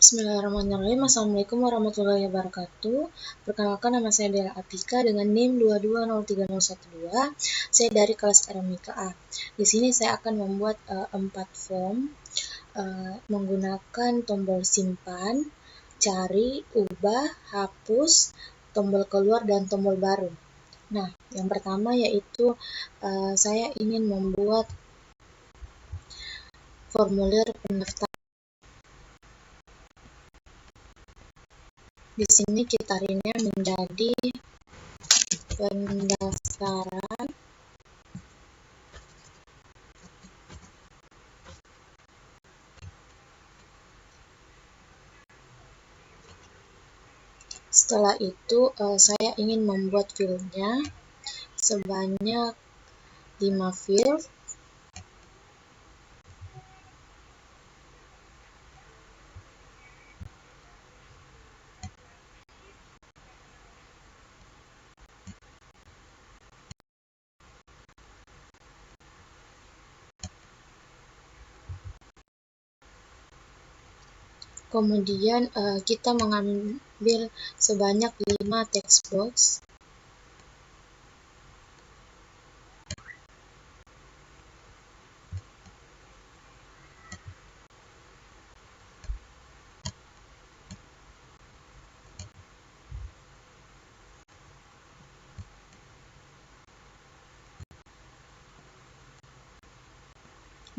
Bismillahirrahmanirrahim. Assalamualaikum warahmatullahi wabarakatuh. Perkenalkan, nama saya Dela Atika dengan NIM 2203012. Saya dari kelas Aramika A. Di sini saya akan membuat 4 form menggunakan tombol simpan, cari, ubah, hapus, tombol keluar, dan tombol baru. Nah, yang pertama yaitu saya ingin membuat formulir pendaftaran. Di sini kita rename menjadi pendaftaran setelah itu saya ingin membuat fieldnya sebanyak 5 field. Kemudian kita mengambil sebanyak 5 text box.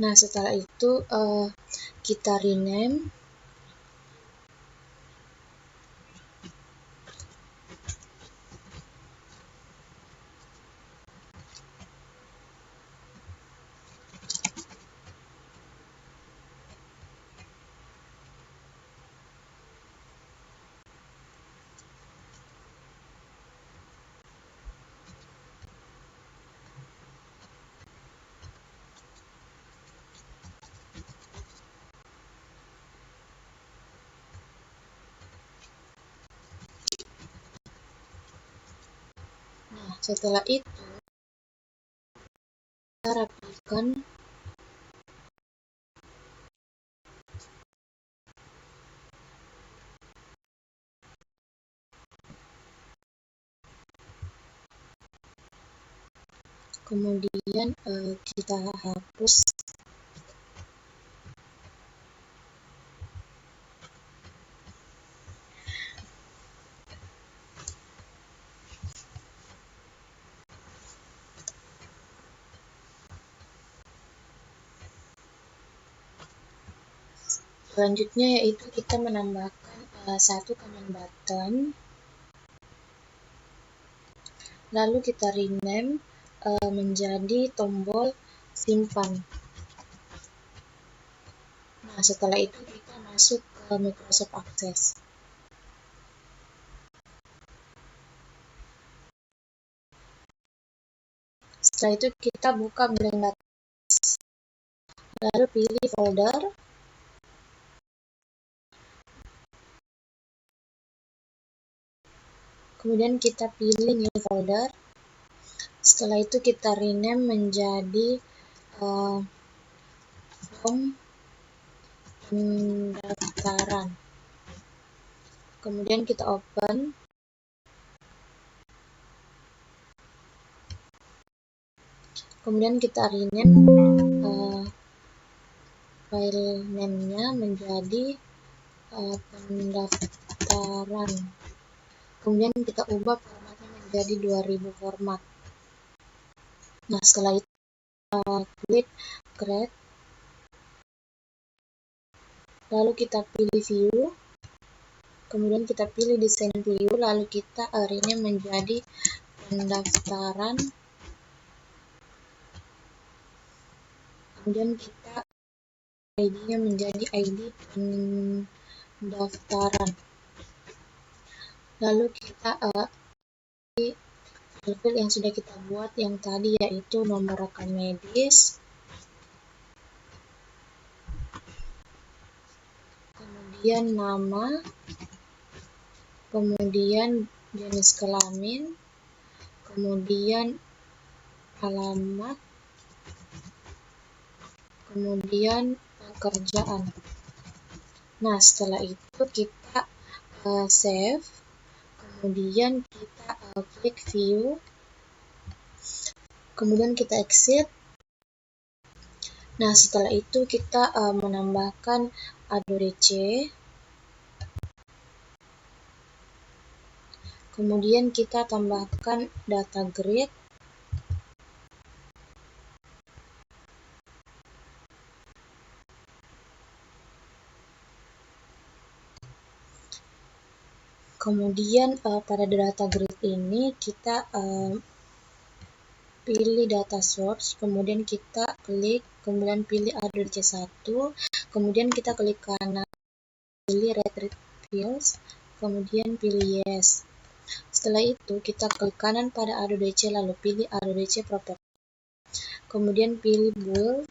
Nah, setelah itu kita rename setelah itu kita rapikan kemudian kita hapus. Selanjutnya yaitu kita menambahkan satu command button, lalu kita rename menjadi tombol simpan. Nah, setelah itu kita masuk ke Microsoft Access. Setelah itu kita buka blank database, lalu pilih folder, kemudian kita pilih new folder. Setelah itu kita rename menjadi form pendaftaran. Kemudian kita open. Kemudian kita rename file name-nya menjadi pendaftaran. Kemudian kita ubah formatnya menjadi 2000 format. Nah, setelah itu klik create, lalu kita pilih view, kemudian kita pilih desain view, lalu kita rename menjadi pendaftaran. Kemudian kita ID-nya menjadi ID pendaftaran. Lalu kita file yang sudah kita buat yang tadi, yaitu nomor rekam medis, kemudian nama, kemudian jenis kelamin, kemudian alamat, kemudian pekerjaan. Nah, setelah itu kita save, kemudian kita klik view, kemudian kita exit. Nah, setelah itu kita menambahkan ADODC, kemudian kita tambahkan data grid, kemudian pada data grid ini kita pilih data source, kemudian kita klik, kemudian pilih ADODC 1, kemudian kita klik kanan, pilih retrieve fields, kemudian pilih yes. Setelah itu kita klik kanan pada ADODC, lalu pilih ADODC property, kemudian pilih bool,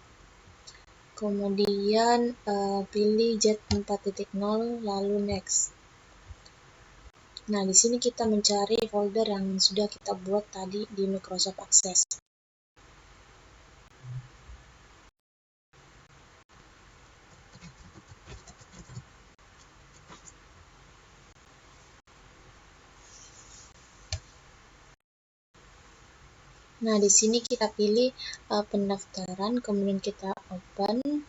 kemudian pilih Z4.0, lalu next. Nah, di sini kita mencari folder yang sudah kita buat tadi di Microsoft Access. Nah, di sini kita pilih pendaftaran, kemudian kita open,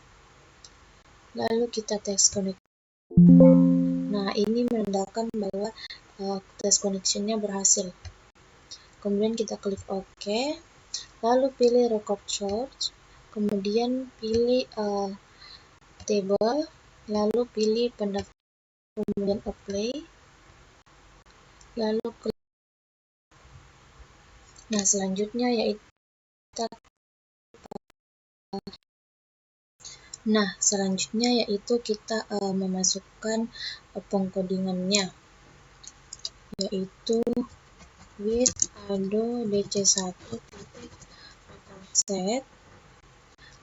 lalu kita test connection. Nah, ini menandakan bahwa test connection-nya berhasil. Kemudian kita klik OK, lalu pilih record source, kemudian pilih table, lalu pilih pendaftaran, kemudian apply, lalu klik. Nah, selanjutnya yaitu kita memasukkan pengkodingannya, yaitu with ADODC1 set,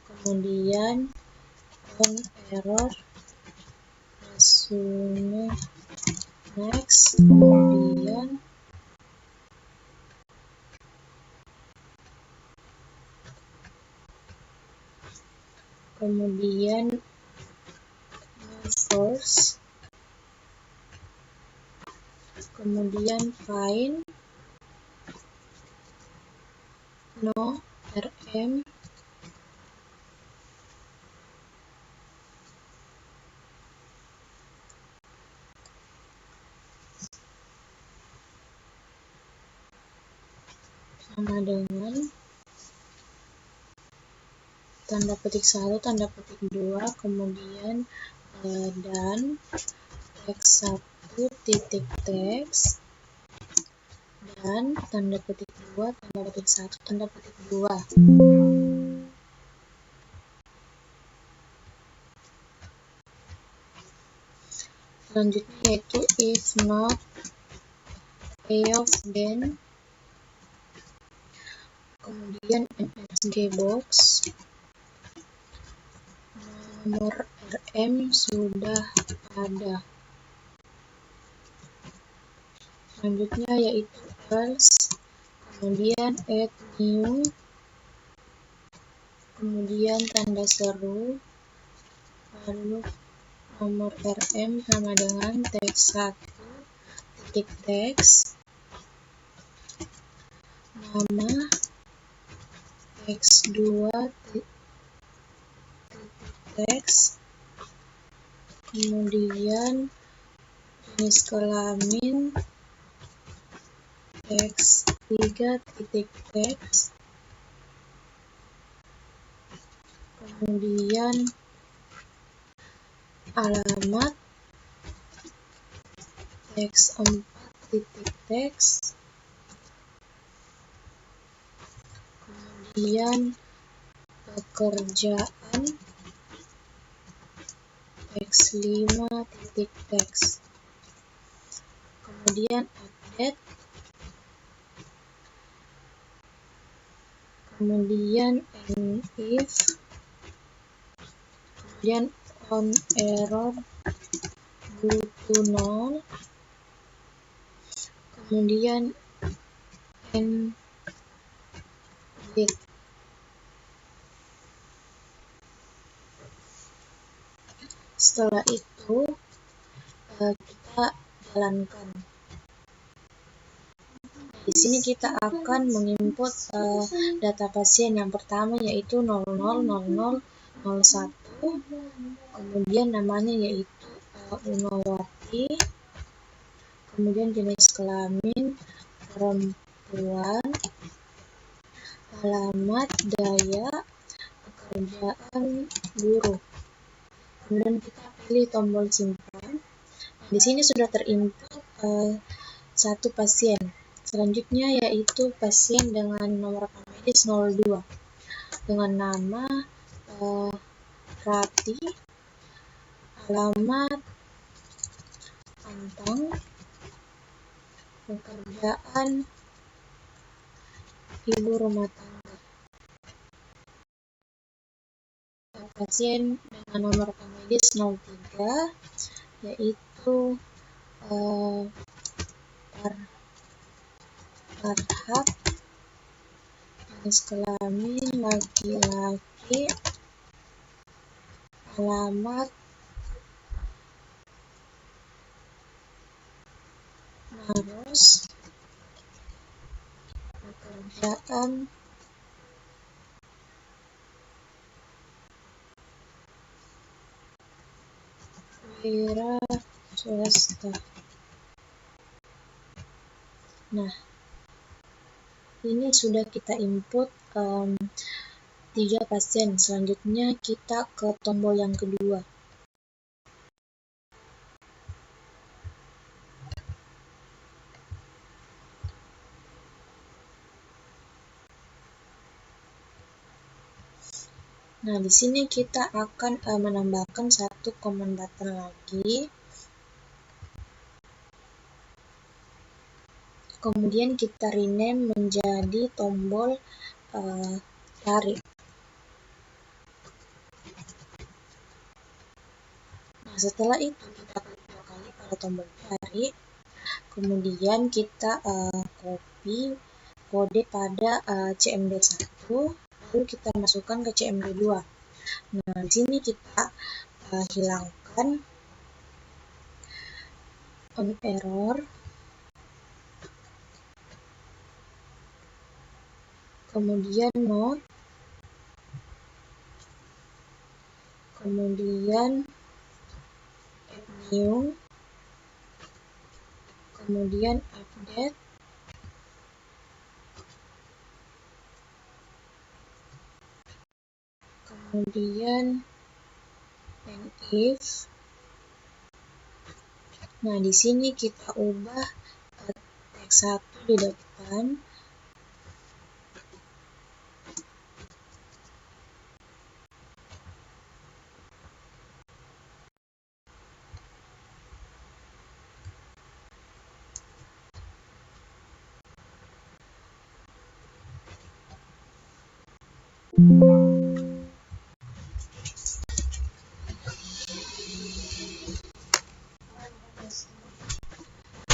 kemudian on error resume next, kemudian first, kemudian find no rm, sama dengan tanda petik 1, tanda petik 2, kemudian dan teks 1 titik teks, dan tanda petik 2, tanda petik 1, tanda petik 2. Selanjutnya yaitu if not payoff then, kemudian MSG box, nomor RM sudah ada. Selanjutnya yaitu else, kemudian add new, kemudian tanda seru, lalu nomor RM sama dengan teks 1 titik teks, nama teks 2 titik teks, kemudian jenis kelamin teks 3 titik teks, kemudian alamat teks 4 titik teks, kemudian pekerjaan teks 5 titik teks, kemudian update, kemudian if, kemudian on error butuh 0, kemudian end git. Setelah itu kita jalankan. Di sini kita akan menginput data pasien yang pertama yaitu 000001, kemudian namanya yaitu Unawati, kemudian jenis kelamin perempuan, alamat Dayak, pekerjaan guru. Kemudian kita pilih tombol simpan. Di sini sudah terinput satu pasien. Selanjutnya yaitu pasien dengan nomor rekam medis 02 dengan nama Rati, alamat Antang, pekerjaan ibu rumah tangga. Pasien dengan nomor rekam medis 03 yaitu Farhad, jenis kelamin laki-laki, alamat Maros, pekerjaan wira swasta. Nah, ini sudah kita input 3 pasien. Selanjutnya kita ke tombol yang kedua. Nah, di sini kita akan menambahkan satu command button lagi. Kemudian kita rename menjadi tombol cari. Nah, setelah itu kita klik 2 kali pada tombol cari. Kemudian kita copy kode pada CMD1, lalu kita masukkan ke CMD2. Nah, di sini kita hilangkan on error, kemudian note, kemudian add new, kemudian update, kemudian and if. Nah, di sini kita ubah teks 1 di depan.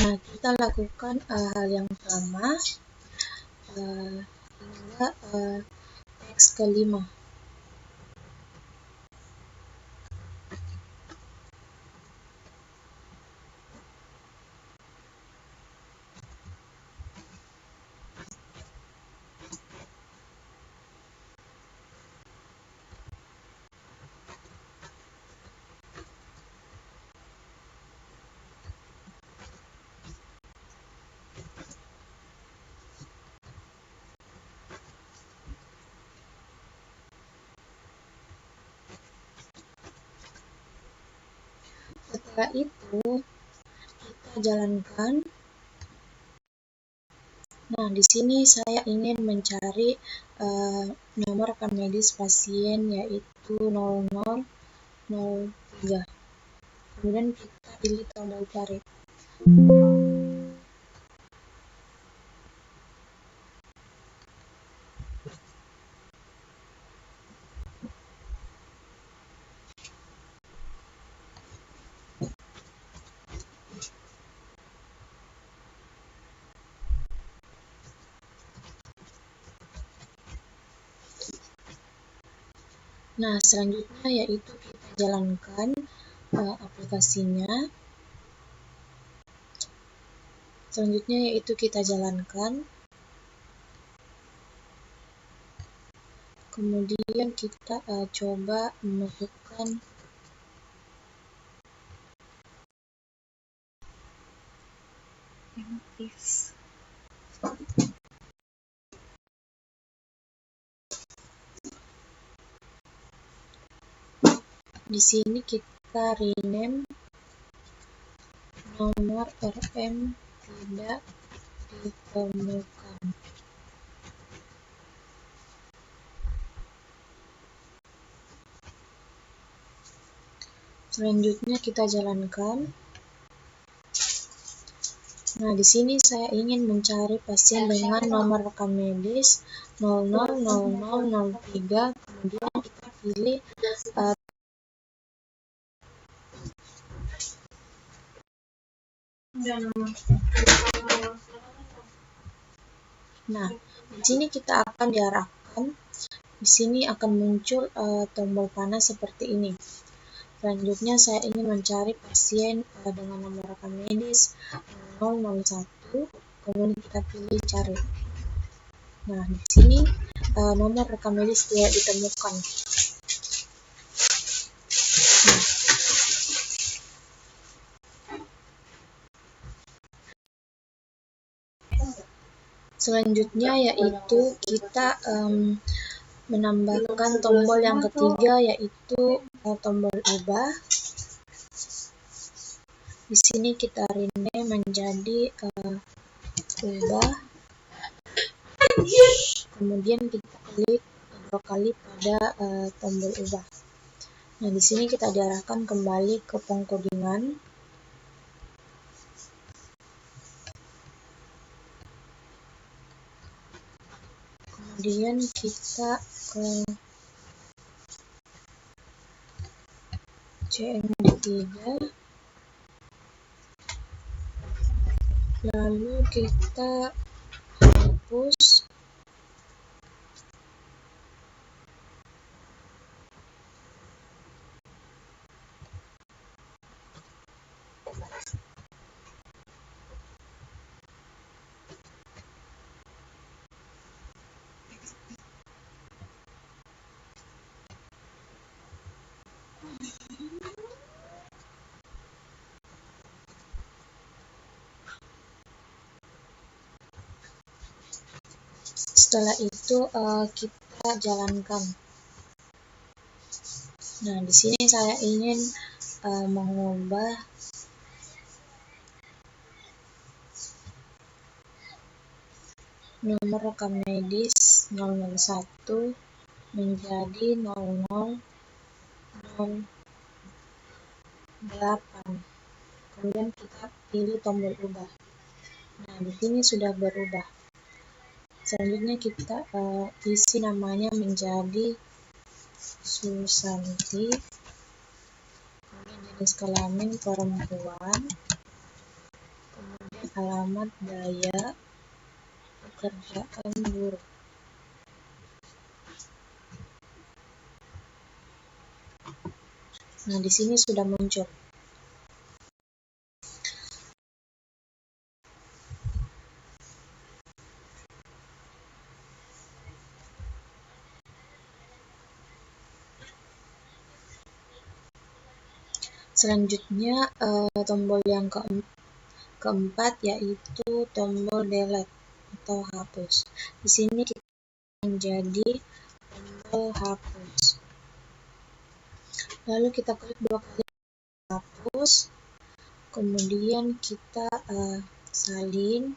Nah, kita lakukan hal yang sama hingga teks kelima. Setelah itu kita jalankan. Nah, di sini saya ingin mencari nomor rekam medis pasien yaitu 0003. Kemudian kita pilih tombol cari. Nah, selanjutnya yaitu kita jalankan aplikasinya. Selanjutnya yaitu kita jalankan. Kemudian kita coba memasukkan di sini kita rename nomor RM tidak ditemukan. Selanjutnya kita jalankan. Nah, di sini saya ingin mencari pasien dengan nomor rekam medis 000003. Kemudian kita pilih Nah, di sini kita akan diarahkan. Di sini akan muncul tombol panah seperti ini. Selanjutnya saya ingin mencari pasien dengan nomor rekam medis 001. Kemudian kita pilih cari. Nah, di sini nomor rekam medis tidak ditemukan. Nah, selanjutnya yaitu kita menambahkan tombol yang ketiga, yaitu tombol ubah. Di sini kita rename menjadi ubah. Kemudian kita klik 2 kali pada tombol ubah. Nah, di sini kita diarahkan kembali ke pengkodingan. Kemudian kita ke CMD3. Lalu kita hapus. Setelah itu kita jalankan. Nah, di sini saya ingin mengubah nomor rekam medis 001 menjadi 0008. Kemudian kita pilih tombol ubah. Nah, di sini sudah berubah. Selanjutnya kita isi namanya menjadi Susanti. Kemudian jenis kelamin perempuan. Kemudian alamat Daya, pekerjaan guru. Nah, di sini sudah muncul. Selanjutnya tombol yang keempat yaitu tombol delete atau hapus. Di sini kita menjadi tombol hapus. Lalu kita klik 2 kali hapus. Kemudian kita salin.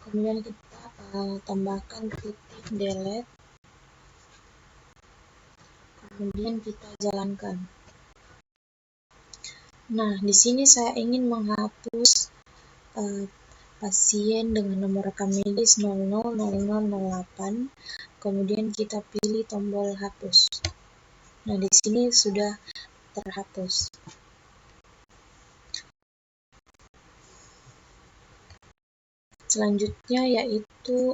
Kemudian kita tambahkan titik delete. Kemudian kita jalankan. Nah, di sini saya ingin menghapus pasien dengan nomor rekam medis 000008. Kemudian kita pilih tombol hapus. Nah, di sini sudah terhapus. Selanjutnya yaitu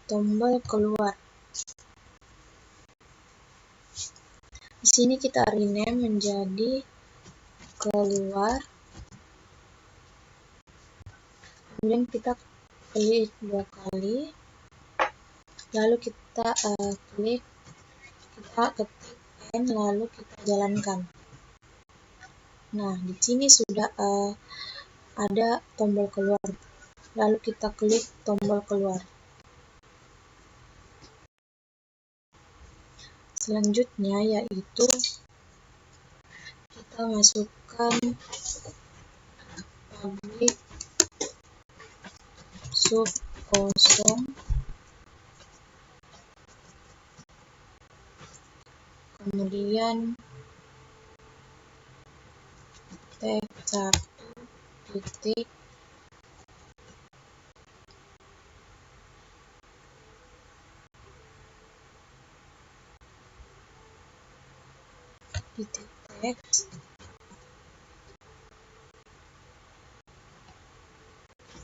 tombol keluar. Di sini kita rename menjadi keluar. Kemudian kita klik 2 kali. Lalu kita ketik N, lalu kita jalankan. Nah, di sini sudah ada tombol keluar. Lalu kita klik tombol keluar. Selanjutnya yaitu kita masukkan public sub kosong, kemudian teks 1 titik teks,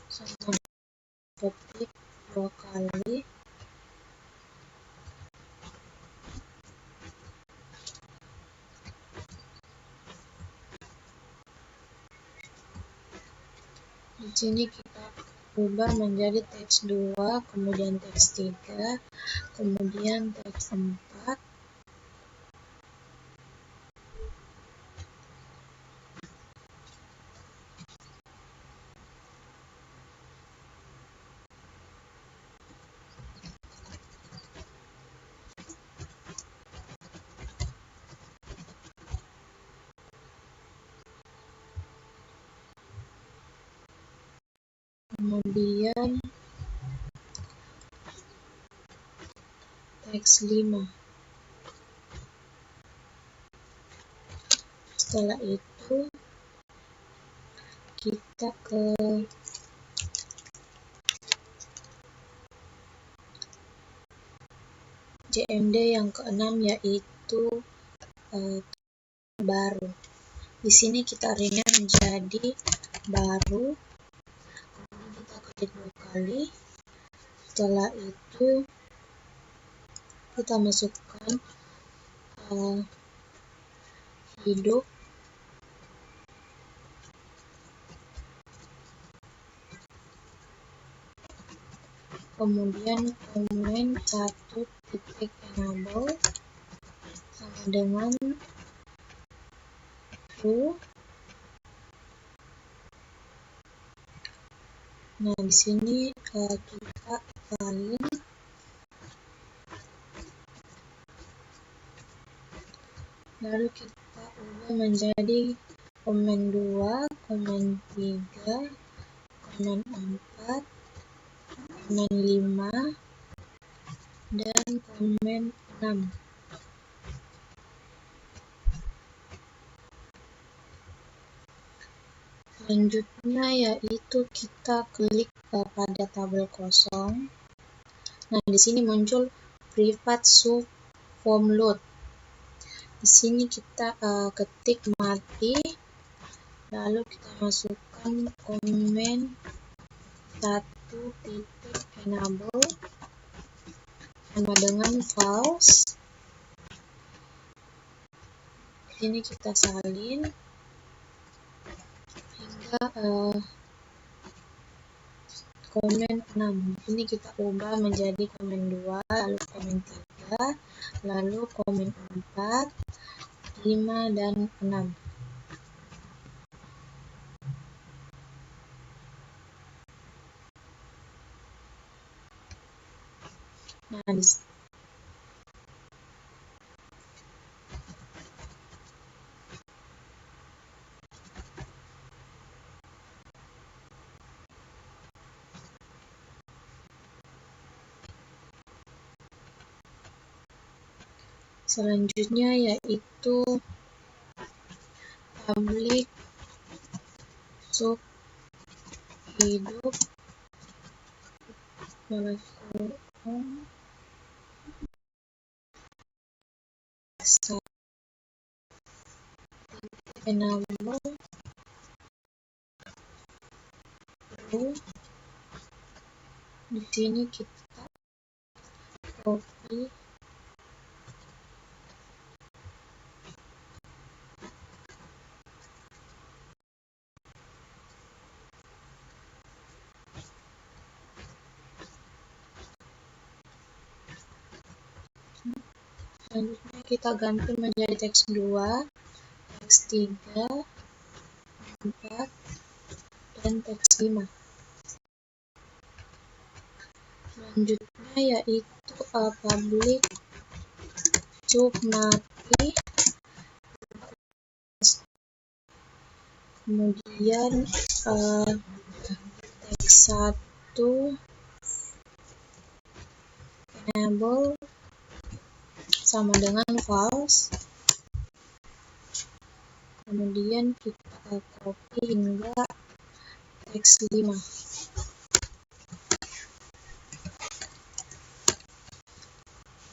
sama ketik 2 kali. Di sini kita ubah menjadi teks 2, kemudian teks 3, kemudian teks 4. Kemudian teks 5. Setelah itu kita ke JMD yang keenam, yaitu baru. Di sini kita rename menjadi baru. Kemudian kita klik 2 kali. Setelah itu kita masukkan hidup, kemudian komen 1 titik enable sama dengan true. Nah, di sini kita salin. Lalu kita ubah menjadi komen 2, komen 3, komen 4, komen 5, dan komen 6. Selanjutnya yaitu kita klik pada tabel kosong. Nah, di sini muncul private sub form load. Di sini kita ketik mati, lalu kita masukkan komen 1 titik enable sama dengan false. Di sini kita salin hingga komen 6. Ini kita ubah menjadi komen 2, lalu komen 3, lalu komen 4, 5, dan 6. Nah, selanjutnya yaitu public sub hidup enable true. Di sini kita copy Selanjutnya kita ganti menjadi teks 2, teks 3, 4, dan teks 5. Selanjutnya yaitu public submati, kemudian teks 1 enable sama dengan false, kemudian kita copy hingga teks 5.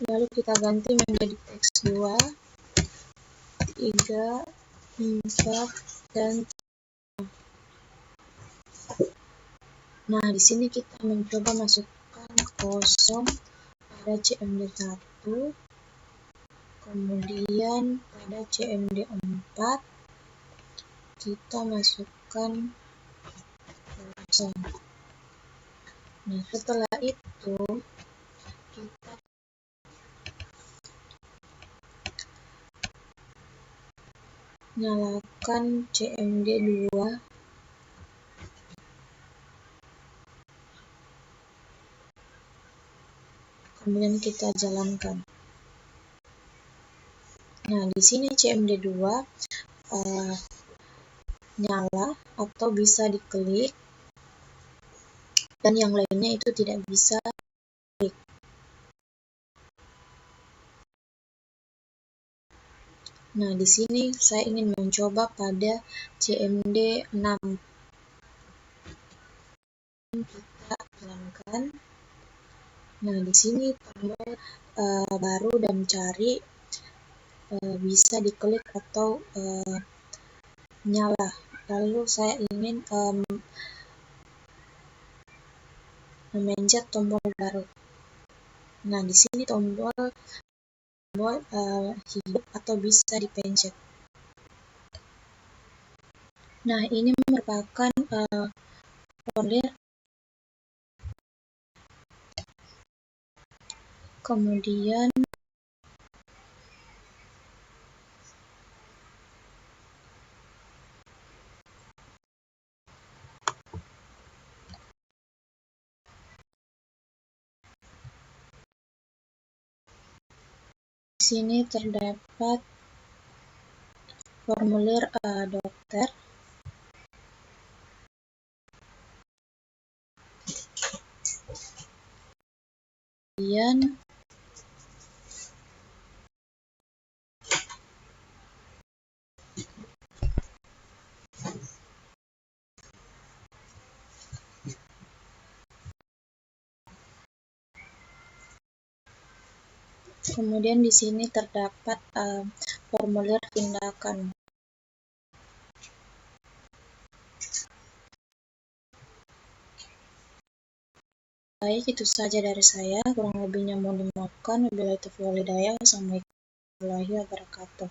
Lalu kita ganti menjadi teks 2, 3, 4, dan 5. Nah, di sini kita mencoba masukkan kosong pada CMD1, kemudian pada CMD4 kita masukkan kosong. Nah, setelah itu kita nyalakan CMD2, kemudian kita jalankan. Nah, di sini CMD2 nyala atau bisa diklik, dan yang lainnya itu tidak bisa diklik. Nah, di sini saya ingin mencoba pada CMD6. Kita jalankan. Nah, di sini tombol baru dan cari bisa diklik atau nyala. Lalu saya ingin memencet tombol baru. Nah, di sini tombol hidup atau bisa dipencet. Nah, ini merupakan formulir. Kemudian di sini terdapat formulir dokter. Kemudian di sini terdapat formulir tindakan. Baik, itu saja dari saya. Kurang lebihnya mohon dimaafkan. Wabillahi taufiq wal hidayah. Wassalamualaikum warahmatullahi wabarakatuh.